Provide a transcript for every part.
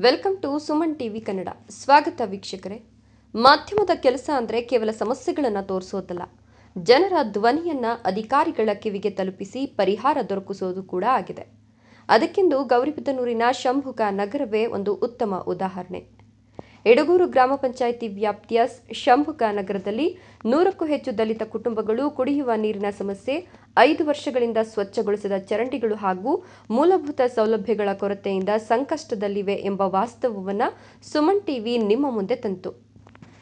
Welcome to Suman TV Kannada. ಸ್ವಾಗತ ವೀಕ್ಷಕರೇ. ಮಾಧ್ಯಮದ ಕೆಲಸ ಅಂದರೆ ಕೇವಲ ಸಮಸ್ಯೆಗಳನ್ನು ತೋರಿಸೋದಲ್ಲ, ಜನರ ಧ್ವನಿಯನ್ನು ಅಧಿಕಾರಿಗಳ ಕಿವಿಗೆ ತಲುಪಿಸಿ ಪರಿಹಾರ ದೊರಕಿಸೋದು ಕೂಡ ಆಗಿದೆ. ಅದಕ್ಕೆಂದು ಗೌರಿಬಿದನೂರಿನ ಶಂಭುಗ ನಗರವೇ ಒಂದು ಉತ್ತಮ ಉದಾಹರಣೆ. ಎಡಗೂರು ಗ್ರಾಮ ಪಂಚಾಯಿತಿ ವ್ಯಾಪ್ತಿಯ ಶಂಭುಗ ನಗರದಲ್ಲಿ 100ಕ್ಕೂ ಹೆಚ್ಚು ದಲಿತ ಕುಟುಂಬಗಳು ಕುಡಿಯುವ ನೀರಿನ ಸಮಸ್ಯೆ, 5 ವರ್ಷಗಳಿಂದ ಸ್ವಚ್ಛಗೊಳಿಸಿದ ಚರಂಡಿಗಳು ಹಾಗೂ ಮೂಲಭೂತ ಸೌಲಭ್ಯಗಳ ಕೊರತೆಯಿಂದ ಸಂಕಷ್ಟದಲ್ಲಿವೆ ಎಂಬ ವಾಸ್ತವವನ್ನು ಸುಮನ್ ಟಿವಿ ನಿಮ್ಮ ಮುಂದೆ ತಂತು.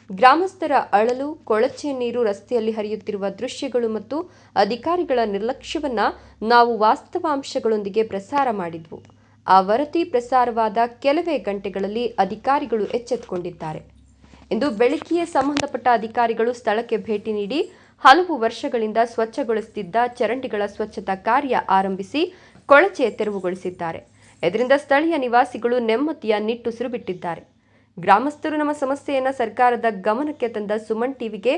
ಗ್ರಾಮಸ್ಥರ ಅಳಲು, ಕೊಳಚೆ ನೀರು ರಸ್ತೆಯಲ್ಲಿ ಹರಿಯುತ್ತಿರುವ ದೃಶ್ಯಗಳು ಮತ್ತು ಅಧಿಕಾರಿಗಳ ನಿರ್ಲಕ್ಷ್ಯವನ್ನು ನಾವು ವಾಸ್ತವಾಂಶಗಳೊಂದಿಗೆ ಪ್ರಸಾರ ಮಾಡಿದ್ವು. ಆ ವರದಿ ಪ್ರಸಾರವಾದ ಕೆಲವೇ ಗಂಟೆಗಳಲ್ಲಿ ಅಧಿಕಾರಿಗಳು ಎಚ್ಚೆತ್ತುಕೊಂಡಿದ್ದಾರೆ. ಇಂದು ಬೆಳಗ್ಗೆಯೇ ಸಂಬಂಧಪಟ್ಟ ಅಧಿಕಾರಿಗಳು ಸ್ಥಳಕ್ಕೆ ಭೇಟಿ ನೀಡಿ ಹಲವು ವರ್ಷಗಳಿಂದ ಸ್ವಚ್ಛಗೊಳಿಸುತ್ತಿದ್ದ ಚರಂಡಿಗಳ ಸ್ವಚ್ಛತಾ ಕಾರ್ಯ ಆರಂಭಿಸಿ ಕೊಳಚೆ ತೆರವುಗೊಳಿಸಿದ್ದಾರೆ. ಇದರಿಂದ ಸ್ಥಳೀಯ ನಿವಾಸಿಗಳು ನೆಮ್ಮದಿಯ ನಿಟ್ಟುಸಿರು ಬಿಟ್ಟಿದ್ದಾರೆ. ಗ್ರಾಮಸ್ಥರು ನಮ್ಮ ಸಮಸ್ಯೆಯನ್ನು ಸರ್ಕಾರದ ಗಮನಕ್ಕೆ ತಂದ ಸುಮನ್ ಟಿವಿಗೆ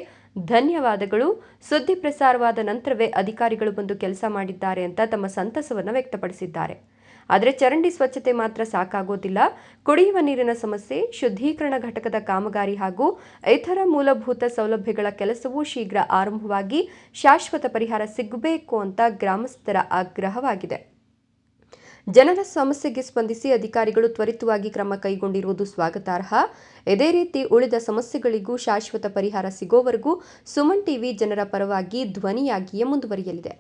ಧನ್ಯವಾದಗಳು. ಸುದ್ದಿ ಪ್ರಸಾರವಾದ ನಂತರವೇ ಅಧಿಕಾರಿಗಳು ಬಂದು ಕೆಲಸ ಮಾಡಿದ್ದಾರೆ ಅಂತ ತಮ್ಮ ಸಂತಸವನ್ನು ವ್ಯಕ್ತಪಡಿಸಿದ್ದಾರೆ. ಆದರೆ ಚರಂಡಿ ಸ್ವಚ್ಛತೆ ಮಾತ್ರ ಸಾಕಾಗೋದಿಲ್ಲ. ಕುಡಿಯುವ ನೀರಿನ ಸಮಸ್ಯೆ, ಶುದ್ಧೀಕರಣ ಘಟಕದ ಕಾಮಗಾರಿ ಹಾಗೂ ಇತರ ಮೂಲಭೂತ ಸೌಲಭ್ಯಗಳ ಕೆಲಸವೂ ಶೀಘ್ರ ಆರಂಭವಾಗಿ ಶಾಶ್ವತ ಪರಿಹಾರ ಸಿಗಬೇಕು ಅಂತ ಗ್ರಾಮಸ್ಥರ ಆಗ್ರಹವಾಗಿದೆ. ಜನರ ಸಮಸ್ಯೆಗೆ ಸ್ಪಂದಿಸಿ ಅಧಿಕಾರಿಗಳು ತ್ವರಿತವಾಗಿ ಕ್ರಮ ಕೈಗೊಂಡಿರುವುದು ಸ್ವಾಗತಾರ್ಹ. ಇದೇ ರೀತಿ ಉಳಿದ ಸಮಸ್ಯೆಗಳಿಗೂ ಶಾಶ್ವತ ಪರಿಹಾರ ಸಿಗೋವರೆಗೂ ಸುಮನ್ ಟಿವಿ ಜನರ ಪರವಾಗಿ ಧ್ವನಿಯಾಗಿಯೇ ಮುಂದುವರಿಯಲಿದೆ.